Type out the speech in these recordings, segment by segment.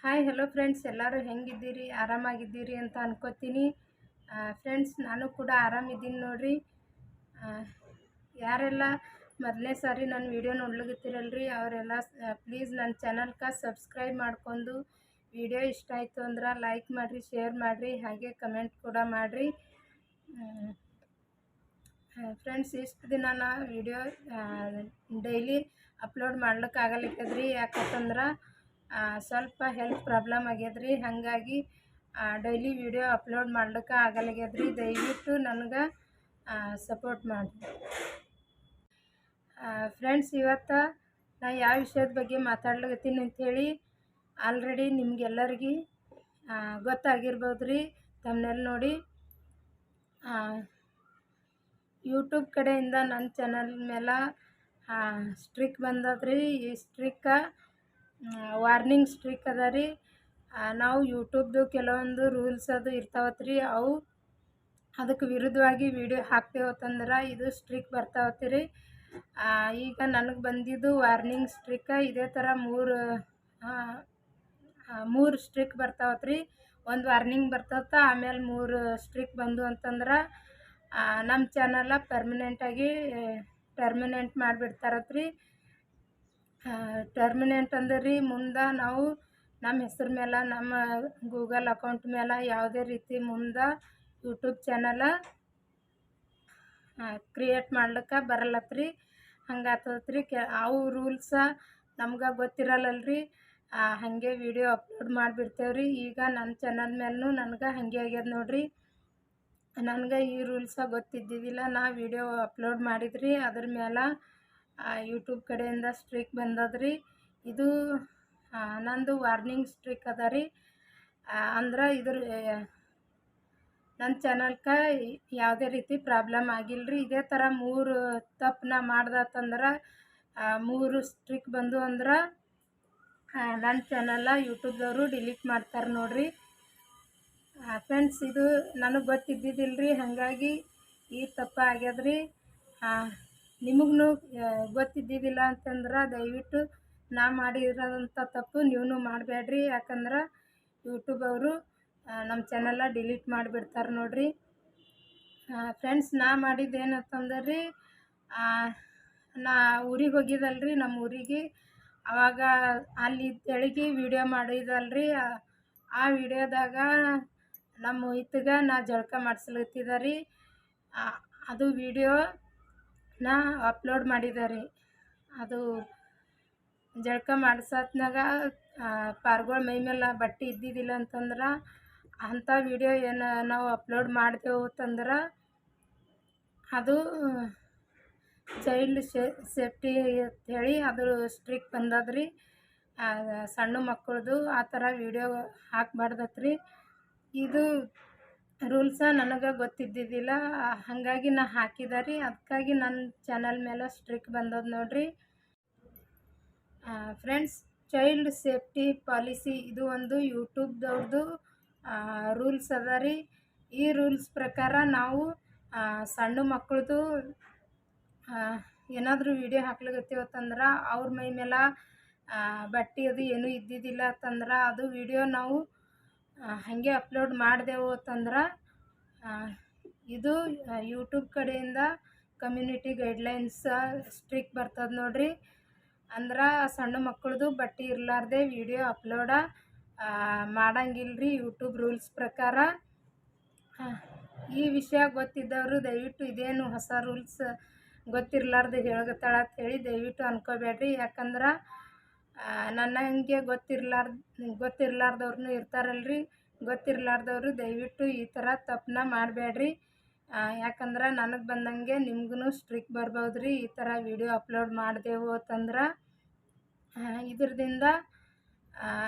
Hi hello friends, ಎಲ್ಲರೂ ಹೆಂಗಿದ್ದೀರಿ? ಆರಾಮಾಗಿದ್ದೀರಿ ಅಂತ ಅನ್ಕೋತೀನಿ. ಫ್ರೆಂಡ್ಸ್, ನಾನು ಕೂಡ ಆರಾಮಿದ್ದೀನಿ ನೋಡ್ರಿ. ಯಾರೆಲ್ಲ ಮೊದಲನೇ ಸಾರಿ ನನ್ನ ವಿಡಿಯೋ ನೋಡ್ಲಿಕತ್ತೀರಲ್ರಿ ಅವರೆಲ್ಲ ಪ್ಲೀಸ್ ನನ್ನ ಚಾನಲ್ಗೆ ಸಬ್ಸ್ಕ್ರೈಬ್ ಮಾಡ್ಕೊಂಡು ವಿಡಿಯೋ ಇಷ್ಟ ಆಯಿತು ಅಂದ್ರೆ ಲೈಕ್ ಮಾಡಿರಿ, ಶೇರ್ ಮಾಡಿರಿ, ಹಾಗೆ ಕಮೆಂಟ್ ಕೂಡ ಮಾಡಿರಿ. ಫ್ರೆಂಡ್ಸ್, ಇಷ್ಟು ದಿನ ನಾ ವಿಡಿಯೋ ಡೈಲಿ ಅಪ್ಲೋಡ್ ಮಾಡ್ಲಿಕ್ಕಾಗಲಿಕ್ಕದ್ರಿ. ಯಾಕಂತಂದ್ರೆ ಸ್ವಲ್ಪ ಹೆಲ್ತ್ ಪ್ರಾಬ್ಲಮ್ ಆಗ್ಯದ್ರಿ. ಹಾಗಾಗಿ ಡೈಲಿ ವಿಡಿಯೋ ಅಪ್ಲೋಡ್ ಮಾಡ್ಲಿಕ್ಕೆ ಆಗಲ್ಲಾಗ್ಯದ್ರಿ. ದಯವಿಟ್ಟು ನನಗೆ ಸಪೋರ್ಟ್ ಮಾಡಿ. ಫ್ರೆಂಡ್ಸ್, ಇವತ್ತು ನಾ ಯಾವ ವಿಷಯದ ಬಗ್ಗೆ ಮಾತಾಡ್ಲಿಕತ್ತೀನಿ ಅಂಥೇಳಿ ಆಲ್ರೆಡಿ ನಿಮ್ಗೆಲ್ಲರಿಗೂ ಗೊತ್ತಾಗಿರ್ಬೋದು ರೀ, ತಮ್ಮನೇಲಿ ನೋಡಿ. ಯೂಟ್ಯೂಬ್ ಕಡೆಯಿಂದ ನನ್ನ ಚಾನಲ್ ಮೇಲೆ ಸ್ಟ್ರಿಕ್ ಬಂದದ್ರಿ. ಈ ಸ್ಟ್ರಿಕ್ಕ ವಾರ್ನಿಂಗ್ ಸ್ಟ್ರಿಕ್ ಅದ ರೀ. ನಾವು ಯೂಟ್ಯೂಬ್ದು ಕೆಲವೊಂದು ರೂಲ್ಸ್ ಅದು ಇರ್ತಾವತ್ರಿ, ಅವು ಅದಕ್ಕೆ ವಿರುದ್ಧವಾಗಿ ವಿಡಿಯೋ ಹಾಕ್ತೇವತ್ತಂದ್ರೆ ಇದು ಸ್ಟ್ರಿಕ್ ಬರ್ತಾವತ್ರಿ. ಈಗ ನನಗೆ ಬಂದಿದ್ದು ವಾರ್ನಿಂಗ್ ಸ್ಟ್ರಿಕ್ಕ ಇದೇ ಥರ ಮೂರು ಸ್ಟ್ರಿಕ್ ಬರ್ತಾವತ್ರಿ. ಒಂದು ವಾರ್ನಿಂಗ್ ಬರ್ತತ್ತ, ಆಮೇಲೆ 3 ಸ್ಟ್ರಿಕ್ ಬಂದು ಅಂತಂದ್ರೆ ನಮ್ಮ ಚಾನಲ ಟರ್ಮಿನೆಂಟ್ ಮಾಡಿಬಿಡ್ತಾರತ್ರಿ. ಟರ್ಮಿನೆಂಟ್ ಅಂದ್ರೆ ರೀ, ಮುಂದೆ ನಾವು ನಮ್ಮ ಹೆಸರು ಮೇಲೆ, ನಮ್ಮ ಗೂಗಲ್ ಅಕೌಂಟ್ ಮೇಲೆ ಯಾವುದೇ ರೀತಿ ಮುಂದೆ ಯೂಟ್ಯೂಬ್ ಚಾನಲ ಕ್ರಿಯೇಟ್ ಮಾಡ್ಲಿಕ್ಕೆ ಬರಲ್ಲತ್ರಿ. ಹಂಗಾಗ್ತದ್ರಿ. ಅವು ರೂಲ್ಸ ನಮ್ಗೆ ಗೊತ್ತಿರಲ್ಲಲ್ರಿ. ಹಾಗೆ ವಿಡಿಯೋ ಅಪ್ಲೋಡ್ ಮಾಡಿಬಿಡ್ತೇವ್ರಿ. ಈಗ ನನ್ನ ಚಾನಲ್ ಮೇಲೂ ನನಗೆ ಹಾಗೆ ಆಗ್ಯದ ನೋಡ್ರಿ. ನನಗೆ ಈ ರೂಲ್ಸ ಗೊತ್ತಿದ್ದಿದ್ದಿಲ್ಲ. ನಾ ವಿಡಿಯೋ ಅಪ್ಲೋಡ್ ಮಾಡಿದ್ರಿ, ಅದ್ರ ಮೇಲೆ ಯೂಟ್ಯೂಬ್ ಕಡೆಯಿಂದ ಸ್ಟ್ರಿಕ್ ಬಂದದ್ರಿ. ಇದು ನಂದು ವಾರ್ನಿಂಗ್ ಸ್ಟ್ರಿಕ್ ಅದ ರೀ. ಅಂದ್ರೆ ನನ್ನ ಚಾನಲ್ಗೆ ಯಾವುದೇ ರೀತಿ ಪ್ರಾಬ್ಲಮ್ ಆಗಿಲ್ಲರಿ. ಇದೇ ಥರ 3 ತಪ್ಪು ನಾ ಮಾಡ್ದತ್ತಂದ್ರೆ 3 ಸ್ಟ್ರಿಕ್ ಬಂದು ಅಂದ್ರೆ ನನ್ನ ಚಾನಲ ಯೂಟ್ಯೂಬ್ದವರು ಡಿಲೀಟ್ ಮಾಡ್ತಾರೆ ನೋಡ್ರಿ. ಫ್ರೆಂಡ್ಸ್, ಇದು ನನಗೆ ಗೊತ್ತಿದ್ದಿದ್ದಿಲ್ರಿ, ಹಾಗಾಗಿ ಈ ತಪ್ಪು ಆಗ್ಯದ್ರಿ. ನಿಮಗೂ ಗೊತ್ತಿದ್ದಿದ್ದಿಲ್ಲ ಅಂತಂದ್ರೆ ದಯವಿಟ್ಟು ನಾ ಮಾಡಿರೋಂಥ ತಪ್ಪು ನೀವು ಮಾಡಬೇಡ್ರಿ. ಯಾಕಂದ್ರೆ ಯೂಟ್ಯೂಬ್ ಅವರು ನಮ್ಮ ಚಾನಲ ಡಿಲೀಟ್ ಮಾಡಿಬಿಡ್ತಾರೆ ನೋಡ್ರಿ. ಫ್ರೆಂಡ್ಸ್, ನಾ ಮಾಡಿದ್ದೇನಂತಂದ್ರೆ ರೀ, ನಾ ಊರಿಗೆ ಹೋಗಿದ್ದಲ್ರಿ, ನಮ್ಮ ಊರಿಗೆ. ಆವಾಗ ಅಲ್ಲಿ ತೆಳಗೆ ವಿಡಿಯೋ ಮಾಡಿದಲ್ರಿ. ಆ ವಿಡಿಯೋದಾಗ ನಮ್ಮ ಇತ್ತಗೆ ನಾ ಜಳಕ ಮಾಡಿಸ್ಲತ್ತಿದ್ದೆ ರೀ. ಅದು ವಿಡಿಯೋ ನಾ ಅಪ್ಲೋಡ್ ಮಾಡಿದೆ ರೀ. ಅದು ಜಳಕ ಮಾಡಿಸತ್ನಾಗ ಪಾರ್ಗಳ ಮೈ ಮೇಲೆ ಬಟ್ಟೆ ಇದ್ದಿದ್ದಿಲ್ಲ ಅಂತಂದ್ರೆ ಅಂಥ ವಿಡಿಯೋ ಏನು ನಾವು ಅಪ್ಲೋಡ್ ಮಾಡ್ತೇವೆ ಅಂತಂದ್ರೆ ಅದು ಚೈಲ್ಡ್ ಸೇಫ್ಟಿ ಅಂಥೇಳಿ ಅದು ಸ್ಟ್ರಿಕ್ ಬಂದದ್ರಿ. ಸಣ್ಣ ಮಕ್ಕಳದು ಆ ಥರ ವಿಡಿಯೋ ಹಾಕಬಾರ್ದತ್ರಿ. ಇದು ರೂಲ್ಸ ನನಗೆ ಗೊತ್ತಿದ್ದಿದ್ದಿಲ್ಲ, ಹಾಗಾಗಿ ನಾ ಹಾಕಿದೆ ರೀ. ಅದಕ್ಕಾಗಿ ನನ್ನ ಚಾನಲ್ ಮೇಲೆ ಸ್ಟ್ರಿಕ್ ಬಂದದ್ದು ನೋಡ್ರಿ. ಫ್ರೆಂಡ್ಸ್, ಚೈಲ್ಡ್ ಸೇಫ್ಟಿ ಪಾಲಿಸಿ ಇದು ಒಂದು ಯೂಟ್ಯೂಬ್ದವ್ರದ್ದು ರೂಲ್ಸ್ ಅದ ರೀ. ಈ ರೂಲ್ಸ್ ಪ್ರಕಾರ ನಾವು ಸಣ್ಣ ಮಕ್ಕಳದು ಏನಾದರೂ ವಿಡಿಯೋ ಹಾಕ್ಲಿಕತ್ತೀವತ್ತಂದ್ರೆ ಅವ್ರ ಮೈ ಮೇಲೆ ಬಟ್ಟೆ ಅದು ಏನೂ ಇದ್ದಿದ್ದಿಲ್ಲ ಅಂತಂದ್ರೆ ಅದು ವಿಡಿಯೋ ನಾವು ಹಾಗೆ ಅಪ್ಲೋಡ್ ಮಾಡಿದೆವು ಅಂತಂದ್ರೆ ಇದು ಯೂಟ್ಯೂಬ್ ಕಡೆಯಿಂದ ಕಮ್ಯುನಿಟಿ ಗೈಡ್ಲೈನ್ಸ್ ಸ್ಟ್ರಿಕ್ ಬರ್ತದೆ ನೋಡ್ರಿ. ಅಂದ್ರೆ ಸಣ್ಣ ಮಕ್ಕಳದು ಬಟ್ಟೆ ಇರಲಾರ್ದೆ ವಿಡಿಯೋ ಅಪ್ಲೋಡ ಮಾಡಂಗಿಲ್ರಿ ಯೂಟ್ಯೂಬ್ ರೂಲ್ಸ್ ಪ್ರಕಾರ. ಈ ವಿಷಯ ಗೊತ್ತಿದ್ದವರು ದಯವಿಟ್ಟು ಇದೇನು ಹೊಸ ರೂಲ್ಸ್ ಗೊತ್ತಿರಲಾರ್ದು ಹೇಳಗತ್ತಾಳ ಅಂಥೇಳಿ ದಯವಿಟ್ಟು ಅನ್ಕೋಬೇಡ್ರಿ. ಯಾಕಂದ್ರೆ ನನ್ನ ಹಂಗೆ ಗೊತ್ತಿರಲಾರ್ದವ್ರು ಇರ್ತಾರಲ್ರಿ. ಗೊತ್ತಿರಲಾರ್ದವರು ದಯವಿಟ್ಟು ಈ ಥರ ತಪ್ಪನ್ನ ಮಾಡಬೇಡ್ರಿ. ಯಾಕಂದ್ರೆ ನನಗೆ ಬಂದಂಗೆ ನಿಮ್ಗೂ ಸ್ಟ್ರಿಕ್ ಬರ್ಬೋದ್ರಿ. ಈ ಥರ ವಿಡಿಯೋ ಅಪ್ಲೋಡ್ ಮಾಡಿದೆವು ಅಂತಂದ್ರೆ ಇದ್ರದಿಂದ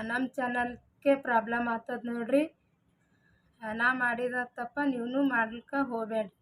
ನಮ್ಮ ಚಾನಲ್ಗೆ ಪ್ರಾಬ್ಲಮ್ ಆಗ್ತದೆ ನೋಡ್ರಿ. ನಾ ಮಾಡಿದ ತಪ್ಪ ನೀವು ಮಾಡ್ಲಿಕ್ಕೆ ಹೋಗಬೇಡ್ರಿ.